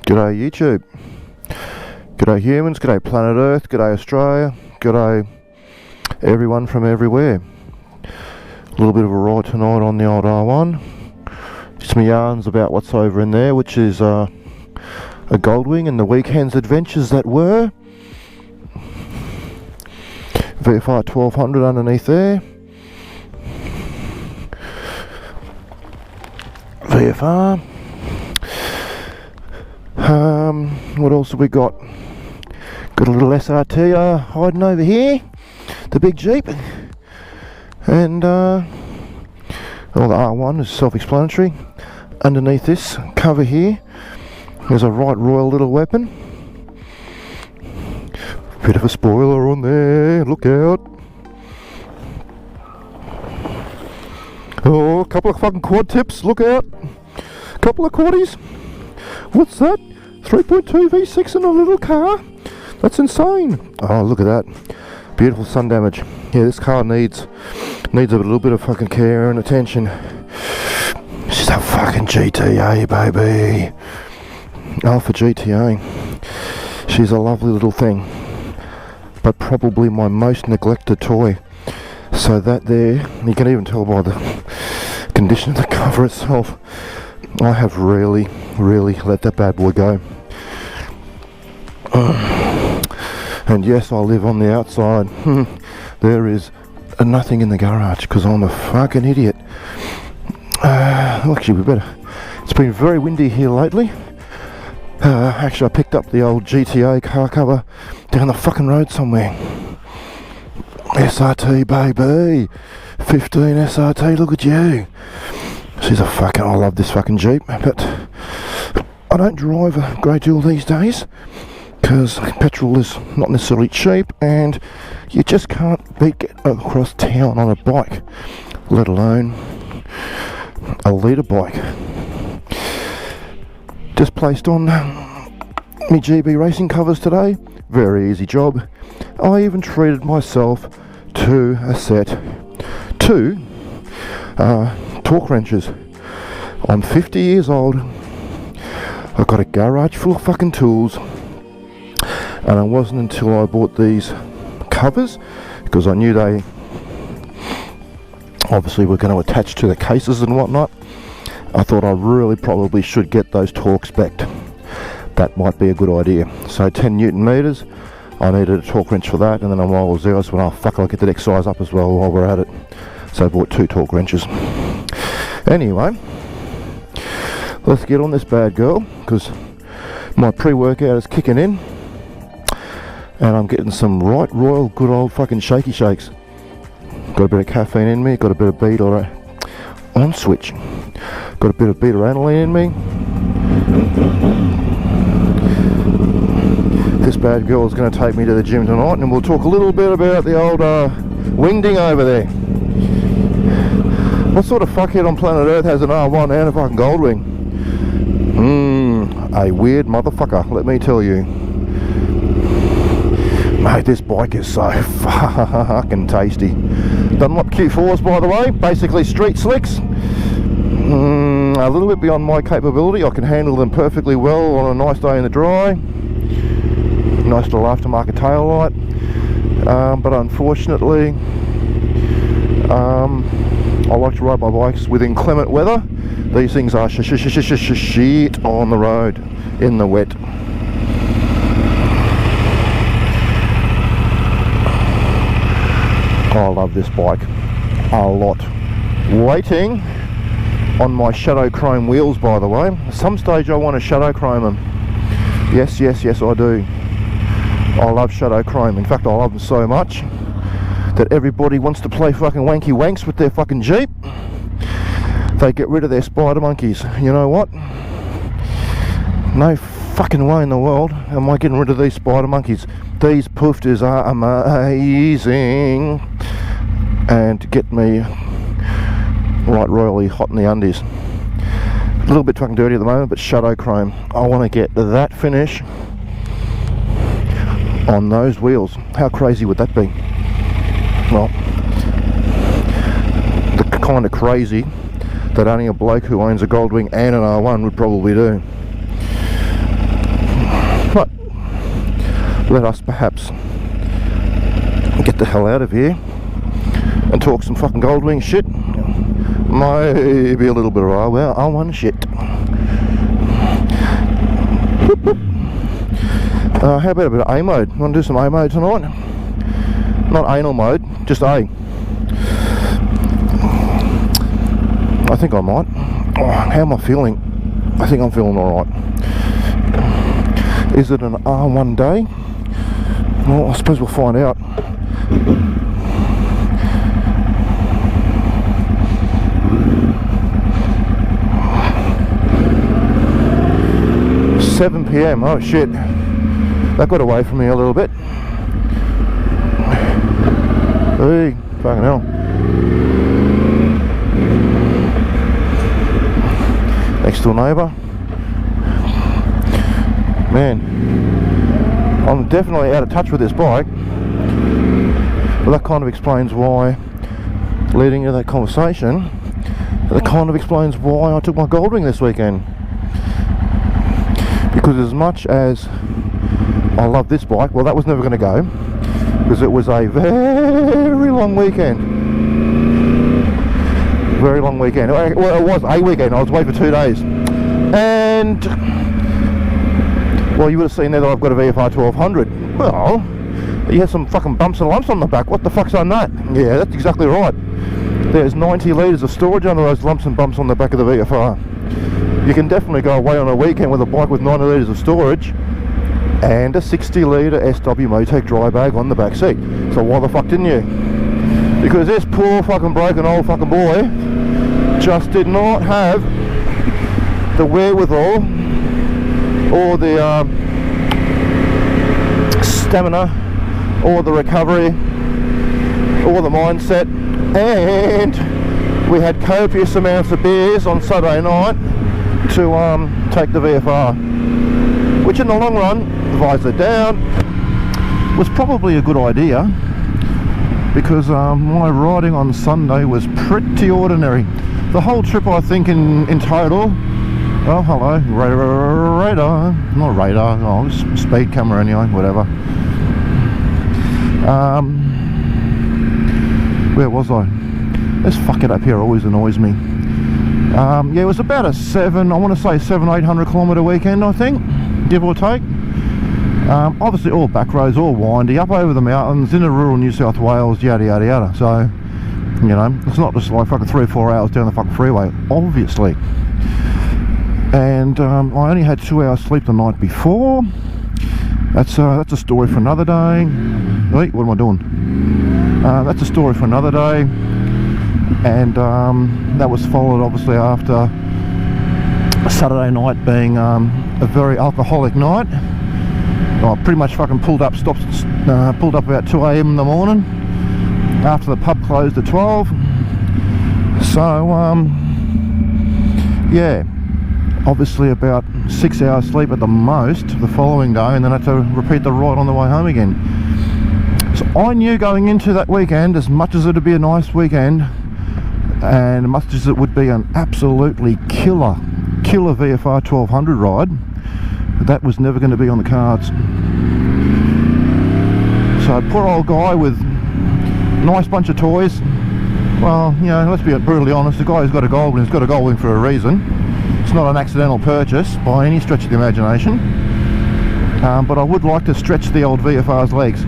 G'day YouTube, g'day humans, g'day planet Earth, g'day Australia, g'day everyone from everywhere. A little bit of a ride tonight on the old R1. Just my yarns about what's over in there, which is a Goldwing and the weekend's adventures that were. VFR 1200 underneath there. VFR. What else have we got? Got a little SRT hiding over here, the big Jeep, and well, the R1 is self-explanatory. Underneath this cover here, there's a right royal little weapon. Bit of a spoiler on there, look out. Oh, a couple of fucking quad tips, look out. Couple of quaddies. What's that? 3.2 V6 in a little car? That's insane. Oh, look at that. Beautiful sun damage. Yeah, this car needs a little bit of fucking care and attention. She's a fucking GTA, baby. Alpha GTA. She's a lovely little thing, but probably my most neglected toy. So that there, you can even tell by the condition of the cover itself, I have really let that bad boy go. And yes, I live on the outside. There is nothing in the garage because I'm a fucking idiot. Actually, we better. It's been very windy here lately. Actually, I picked up the old GTA car cover down the fucking road somewhere. SRT, baby. 15 SRT, look at you. She's a fucking, I love this fucking Jeep, but I don't drive a great deal these days because petrol is not necessarily cheap and you just can't beat getting across town on a bike, let alone a leader bike. Just placed on me GB racing covers today, very easy job. I even treated myself to a set, two torque wrenches. I'm 50 years old, I've got a garage full of fucking tools, and it wasn't until I bought these covers, because I knew they obviously were going to attach to the cases and whatnot, I thought I really probably should get those torque spec'd. That might be a good idea. So 10 Newton meters, I needed a torque wrench for that, and then while I was there I went, oh fuck, I'll get the next size up as well while we're at it. So I bought two torque wrenches. Anyway, let's get on this bad girl, because my pre-workout is kicking in and I'm getting some right royal good old fucking shaky shakes. Got a bit of caffeine in me, got a bit of beta on switch, got a bit of beta aniline in me. This bad girl is going to take me to the gym tonight, and we'll talk a little bit about the old wingding over there. What sort of fuckhead on planet Earth has an R1 and a fucking Goldwing? A weird motherfucker, let me tell you. Mate, this bike is so fucking tasty. Dunlop Q4s, by the way, basically street slicks. A little bit beyond my capability. I can handle them perfectly well on a nice day in the dry. Nice little aftermarket tail light. But unfortunately, I like to ride my bikes with inclement weather. These things are shit on the road in the wet. I love this bike a lot. Waiting on my shadow chrome wheels, by the way. At some stage I want to shadow chrome them. Yes I do. I love shadow chrome. In fact, I love them so much that everybody wants to play fucking wanky wanks with their fucking Jeep. They get rid of their spider monkeys. You know what? No fucking way in the world am I getting rid of these spider monkeys. These poofters are amazing and get me right royally hot in the undies. A little bit fucking dirty at the moment, but shadow chrome. I want to get that finish on those wheels. How crazy would that be? Well, the kind of crazy that only a bloke who owns a Goldwing and an R1 would probably do. let us perhaps get the hell out of here and talk some fucking Goldwing shit. Maybe a little bit of R1 shit. Whoop, whoop. How about a bit of A mode? Want to do some A mode tonight? Not anal mode, just A. I think I might. Oh, how am I feeling? I think I'm feeling alright. Is it an R1 day? Well, I suppose we'll find out. $7 PM, oh shit. That got away from me a little bit. Hey, fucking hell. Next door neighbour. Man, I'm definitely out of touch with this bike. But that kind of explains why, leading into that conversation, that kind of explains why I took my Goldwing this weekend. Because as much as I love this bike, well, that was never going to go, because it was a very long weekend. Very long weekend. Well, it was a weekend. I was away for 2 days. And, well, you would have seen there that I've got a VFR 1200. Well, you had some fucking bumps and lumps on the back. What the fuck's on that? Yeah, that's exactly right. There's 90 litres of storage under those lumps and bumps on the back of the VFR. You can definitely go away on a weekend with a bike with 90 litres of storage and a 60 litre SW Motec dry bag on the back seat. So why the fuck didn't you? Because this poor fucking broken old fucking boy just did not have the wherewithal or the stamina or the recovery or the mindset, and we had copious amounts of beers on Saturday night to take the VFR, which in the long run, visor down, was probably a good idea, because my riding on Sunday was pretty ordinary. The whole trip, I think, in total, oh hello, radar, not radar, oh, speed camera anyway, whatever. Where was I? This fuck it up here always annoys me. Yeah, it was about a 800 kilometre weekend, I think, give or take. Obviously all back roads, all windy, up over the mountains, into rural New South Wales, yada yada yada. So, you know, it's not just like fucking 3 or 4 hours down the fucking freeway, obviously. And I only had 2 hours sleep the night before. That's a story for another day. Wait, what am I doing? That's a story for another day. And that was followed obviously after Saturday night being a very alcoholic night. I pretty much fucking pulled up about 2 AM in the morning after the pub closed at 12. So yeah, obviously about 6 hours sleep at the most the following day, and then I had to repeat the ride on the way home again. So I knew going into that weekend, as much as it would be a nice weekend and as much as it would be an absolutely killer VFR 1200 ride, that was never going to be on the cards. So poor old guy with nice bunch of toys. Well, you know, let's be brutally honest, the guy who's got a Goldwing has got a Goldwing for a reason. It's not an accidental purchase by any stretch of the imagination. But I would like to stretch the old VFR's legs.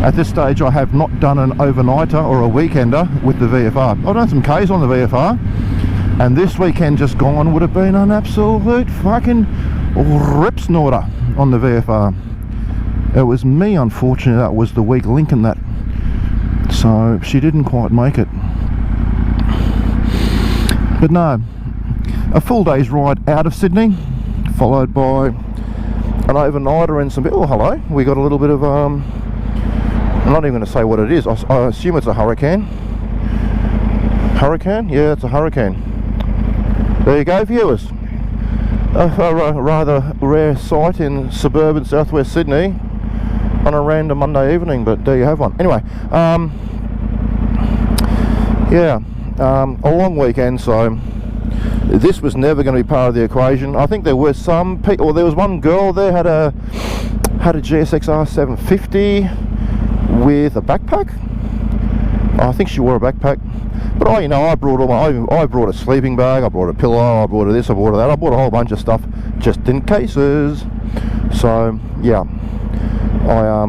At this stage I have not done an overnighter or a weekender with the VFR. I've done some Ks on the VFR, and this weekend just gone would have been an absolute fucking rip snorter on the VFR. It was me, unfortunately, that was the weak link in that. So she didn't quite make it. But no, a full day's ride out of Sydney, followed by an overnighter and some... Oh, hello. We got a little bit of... I'm not even going to say what it is. I assume it's a hurricane. Hurricane? Yeah, it's a hurricane. There you go, viewers. A rather rare sight in suburban southwest Sydney on a random Monday evening, but there you have one. Anyway, yeah, a long weekend, so this was never going to be part of the equation. I think there were some people, well, there was one girl there had a Had a GSX-R 750 with a backpack. I think she wore a backpack, but I brought I brought a sleeping bag, I brought a pillow, I brought a this, I brought a that, I brought a whole bunch of stuff just in cases. So yeah, I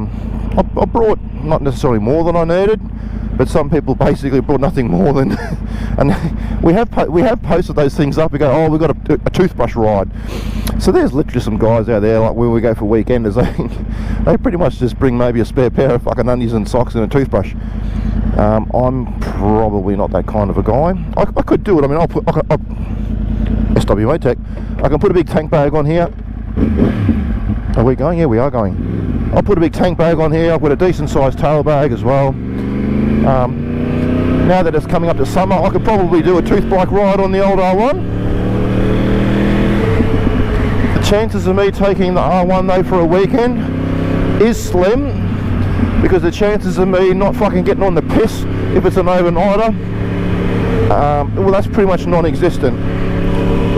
brought not necessarily more than I needed, but some people basically brought nothing more than and we have posted those things up. We go, oh, we got a toothbrush ride. So there's literally some guys out there, like where we go for weekenders, they pretty much just bring maybe a spare pair of fucking undies and socks and a toothbrush. I'm probably not that kind of a guy. I could do it. I mean, SWA Tech, I can put a big tank bag on here. Are we going? Yeah, we are going. I'll put a big tank bag on here. I've got a decent sized tail bag as well. Now that it's coming up to summer, I could probably do a tooth bike ride on the old R1. The chances of me taking the R1 though for a weekend is slim, because the chances of me not fucking getting on the piss if it's an overnighter, well, that's pretty much non-existent.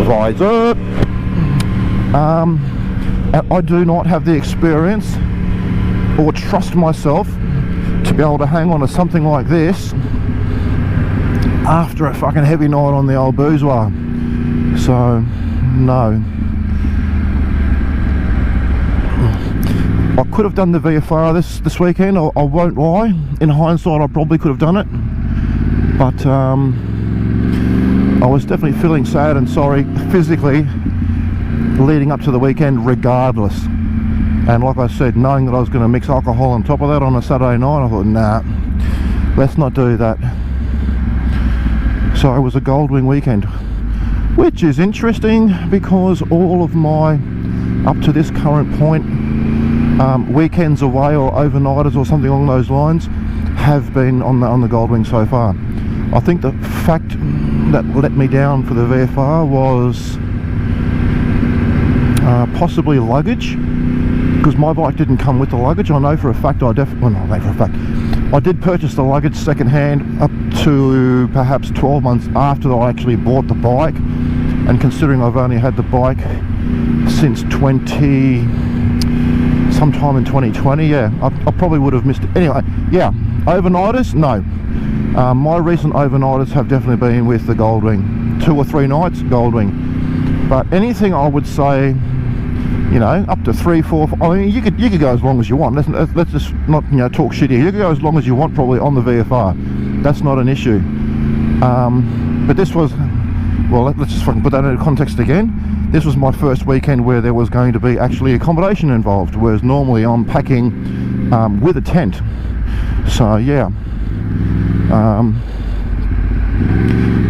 Visor. And I do not have the experience or trust myself to be able to hang on to something like this after a fucking heavy night on the old bourgeois. So no. I could have done the VFR this weekend, I won't lie. In hindsight, I probably could have done it, but I was definitely feeling sad and sorry physically leading up to the weekend regardless. And like I said, knowing that I was going to mix alcohol on top of that on a Saturday night, I thought, nah, let's not do that. So it was a Goldwing weekend, which is interesting because all of my, up to this current point, weekends away or overnighters or something along those lines have been on the Goldwing so far. I think the fact that let me down for the VFR was possibly luggage, because my bike didn't come with the luggage. I know for a fact I did purchase the luggage second hand up to perhaps 12 months after I actually bought the bike, and considering I've only had the bike since sometime in 2020, yeah, I probably would have missed it. Anyway, yeah, overnighters, no. My recent overnighters have definitely been with the Goldwing. 2 or 3 nights, Goldwing. But anything I would say, up to 3, 4, 5, I mean, you could go as long as you want. Let's just not, talk shit here. You could go as long as you want probably on the VFR. That's not an issue. But this was, well, let's just fucking put that into context again. This was my first weekend where there was going to be actually accommodation involved, whereas normally I'm packing with a tent. So yeah.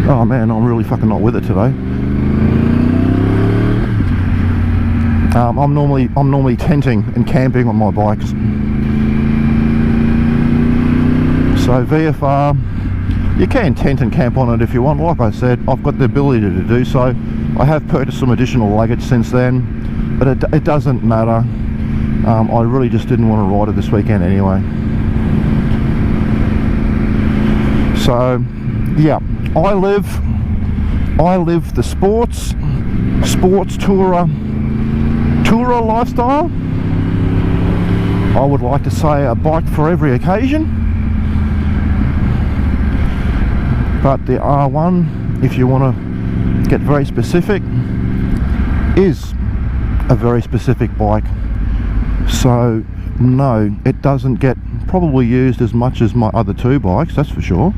Oh man, I'm really fucking not with it today. I'm normally tenting and camping on my bikes. So VFR, you can tent and camp on it if you want. Like I said, I've got the ability to do so. I have purchased some additional luggage since then, but it doesn't matter. I really just didn't want to ride it this weekend anyway. So yeah, I live the sports tourer lifestyle. I would like to say a bike for every occasion, but the R1, if you want to get very specific, is a very specific bike. So no, it doesn't get probably used as much as my other 2 bikes, that's for sure.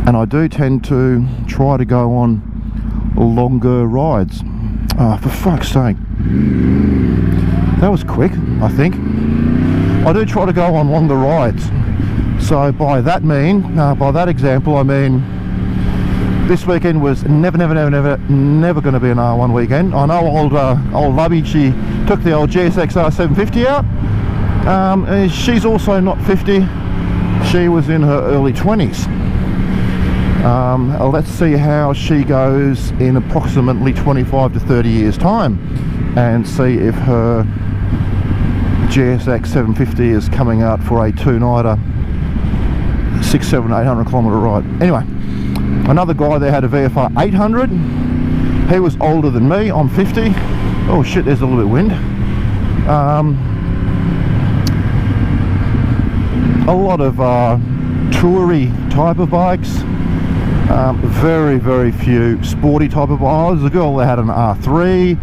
And I do tend to try to go on longer rides. Oh, for fuck's sake. That was quick, I think. I do try to go on longer rides. So by that example, I mean this weekend was never going to be an R1 weekend. I know old Lubby, she took the old GSX-R 750 out. She's also not 50. She was in her early 20s. Let's see how she goes in approximately 25 to 30 years time, and see if her GSX 750 is coming out for a 2-nighter 600, 700, 800 kilometre ride. Anyway, another guy there had a VFR 800. He was older than me. I'm 50. Oh shit, there's a little bit of wind. A lot of toury type of bikes. Very, very few sporty type of bikes. Oh, there's a girl that had an R3.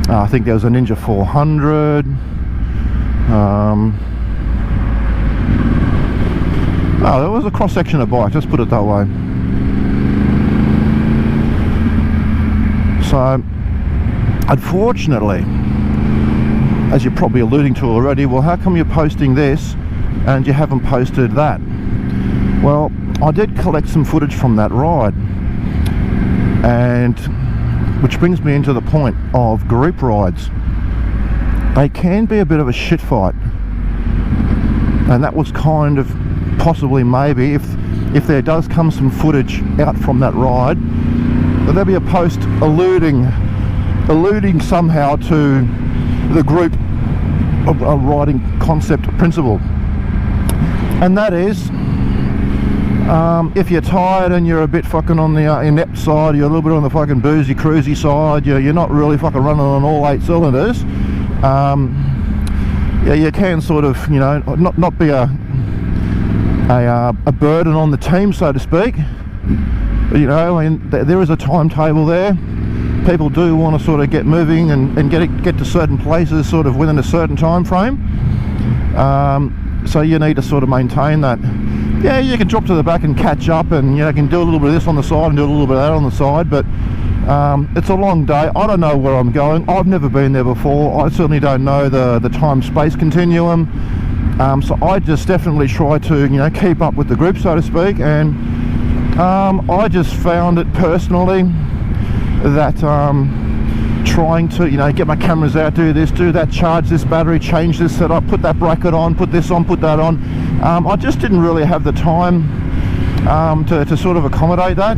I think there was a Ninja 400. Oh, there was a cross section of bikes, let's put it that way. So, unfortunately, as you're probably alluding to already, well, how come you're posting this and you haven't posted that? Well, I did collect some footage from that ride, and which brings me into the point of group rides. They can be a bit of a shit fight, and that was kind of possibly maybe if there does come some footage out from that ride, there'll be a post alluding somehow to the group riding concept principle, and that is if you're tired and you're a bit fucking on the inept side, you're a little bit on the fucking boozy cruisy side, you're not really fucking running on all 8 cylinders, yeah, you can sort of, you know, not be a burden on the team, so to speak. You know, and there is a timetable there. People do want to sort of get moving and get to certain places sort of within a certain time frame. So you need to sort of maintain that. Yeah, you can drop to the back and catch up, and you know, can do a little bit of this on the side and do a little bit of that on the side, but it's a long day. I don't know where I'm going. I've never been there before. I certainly don't know the time-space continuum. So I just definitely try to, you know, keep up with the group, so to speak, and I just found it personally that trying to, you know, get my cameras out, do this, do that, charge this battery, change this setup, put that bracket on, put this on, put that on, I just didn't really have the time to sort of accommodate that.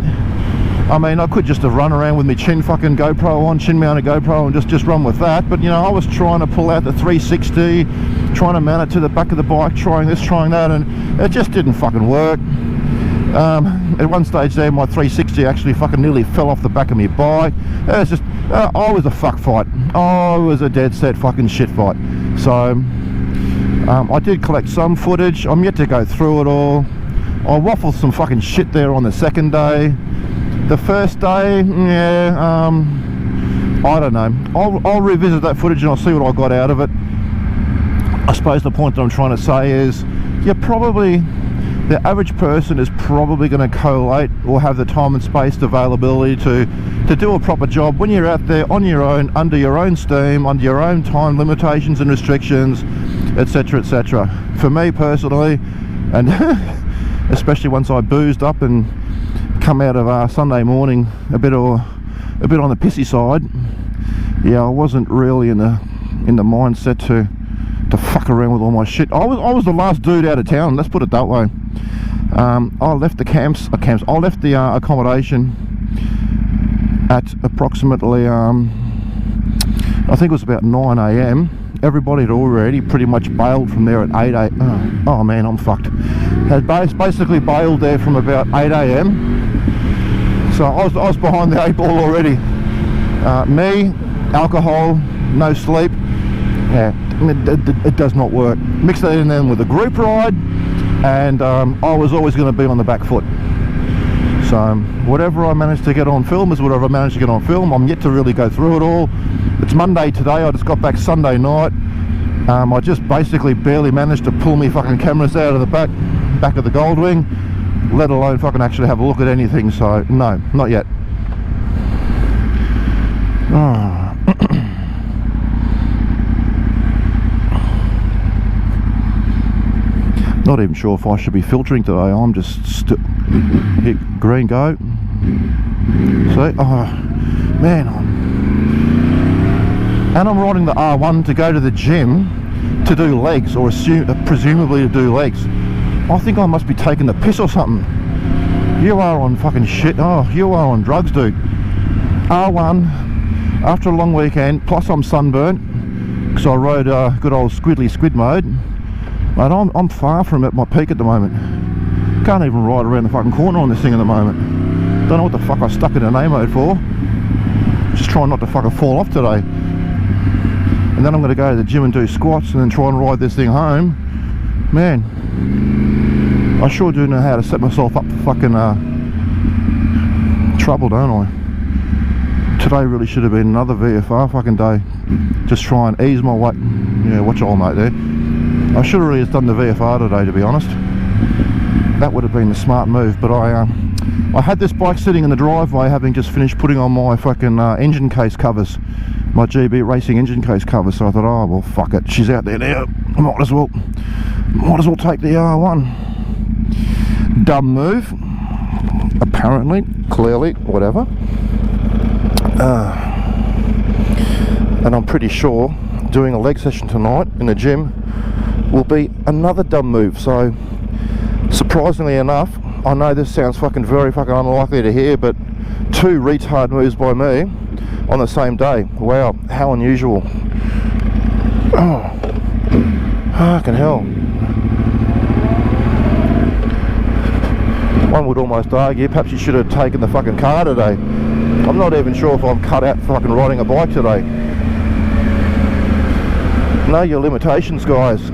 I mean, I could just have run around with my chin fucking GoPro on, chin mounted GoPro, and just run with that, but you know, I was trying to pull out the 360, trying to mount it to the back of the bike, trying this, trying that, and it just didn't fucking work. At one stage there, my 360 actually fucking nearly fell off the back of my bike. It was just, I was a fuck fight. I was a dead set fucking shit fight. So, I did collect some footage. I'm yet to go through it all. I waffled some fucking shit there on the second day. The first day, yeah, I don't know. I'll revisit that footage and I'll see what I got out of it. I suppose the point that I'm trying to say is, you're probably, the average person is probably going to collate or have the time and space availability to do a proper job when you're out there on your own, under your own steam, under your own time limitations and restrictions, etc, etc. For me personally, and especially once I boozed up and come out of Sunday morning a bit on the pissy side, yeah, I wasn't really in the mindset to fuck around with all my shit. I was the last dude out of town, let's put it that way. I left the I left the accommodation at approximately I think it was about 9 AM. Everybody had already pretty much bailed from there at 8 AM. Oh man, I'm fucked. Had basically bailed there from about 8 AM. So I was behind the 8 ball already. Me, alcohol, no sleep. Yeah, it does not work. Mix that in then with a group ride, and I was always going to be on the back foot. So whatever I managed to get on film is whatever I managed to get on film. I'm yet to really go through it all. It's Monday today. I just got back Sunday night. I just basically barely managed to pull me fucking cameras out of the back of the Goldwing, let alone fucking actually have a look at anything. So no, not yet. Not even sure if I should be filtering today. I'm just hit green, go. See, oh man, and I'm riding the R1 to go to the gym to do legs, or presumably to do legs. I think I must be taking the piss or something. You are on fucking shit. Oh, you are on drugs, dude. R1 after a long weekend, plus I'm sunburnt because I rode good old squiddly squid mode. Mate, I'm far from at my peak at the moment. Can't even ride around the fucking corner on this thing at the moment. Don't know what the fuck I stuck it in A mode for. Just trying not to fucking fall off today. And then I'm going to go to the gym and do squats and then try and ride this thing home. Man, I sure do know how to set myself up for fucking trouble, don't I? Today really should have been another VFR fucking day. Just try and ease my weight. Yeah, watch all mate there. I should have really done the VFR today, to be honest. That would have been the smart move, but I had this bike sitting in the driveway, having just finished putting on my fucking engine case covers, my GB racing engine case covers. So I thought, oh well, fuck it, she's out there now. I might as well take the R1. Dumb move, apparently, clearly, whatever. And I'm pretty sure doing a leg session tonight in the gym will be another dumb move. So surprisingly enough, I know this sounds fucking very fucking unlikely to hear, but 2 retard moves by me on the same day. Wow, how unusual. Oh, fucking hell. One would almost argue perhaps you should have taken the fucking car today. I'm not even sure if I'm cut out for fucking riding a bike today. Know your limitations, guys.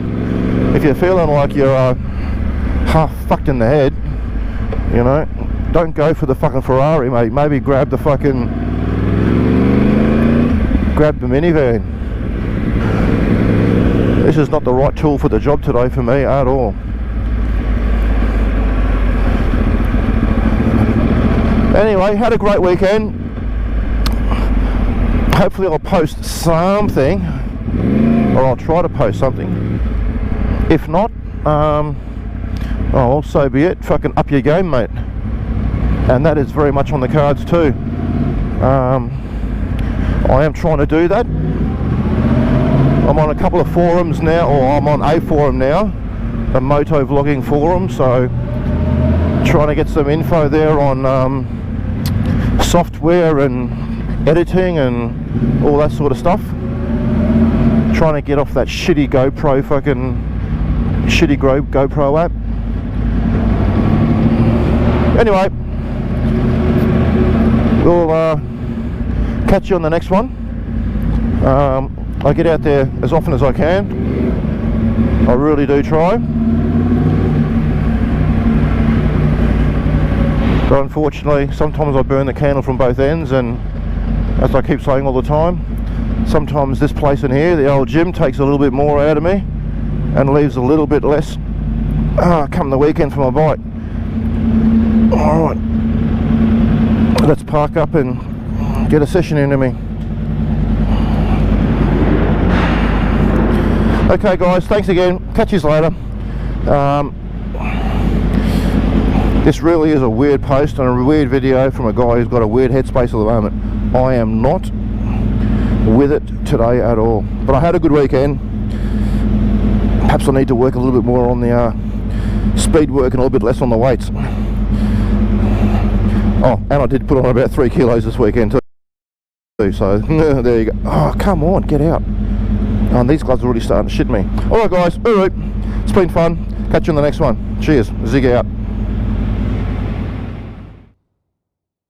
If you're feeling like you're half fucked in the head, you know, don't go for the fucking Ferrari, mate. Maybe grab the minivan. This is not the right tool for the job today for me at all. Anyway, had a great weekend. Hopefully I'll post something, or I'll try to post something. If not, oh, so be it. Fucking up your game, mate. And that is very much on the cards too. I am trying to do that. I'm on a couple of forums now, or I'm on a forum now, a moto vlogging forum, so trying to get some info there on software and editing and all that sort of stuff. Trying to get off that shitty GoPro app. Anyway, we'll catch you on the next one. I get out there as often as I can. I really do try. But unfortunately, sometimes I burn the candle from both ends, and as I keep saying all the time, sometimes this place in here, the old gym, takes a little bit more out of me and leaves a little bit less come the weekend for my bike. Alright, let's park up and get a session into me. Okay guys, thanks again, catch you later. This really is a weird post and a weird video from a guy who's got a weird headspace at the moment. I am not with it today at all, but I had a good weekend. Perhaps I need to work a little bit more on the speed work and a little bit less on the weights. Oh, and I did put on about 3 kilos this weekend too, so there you go. Oh, come on, get out. Oh, and these gloves are already starting to shit me. Alright guys, alright, it's been fun. Catch you on the next one. Cheers, Zig out.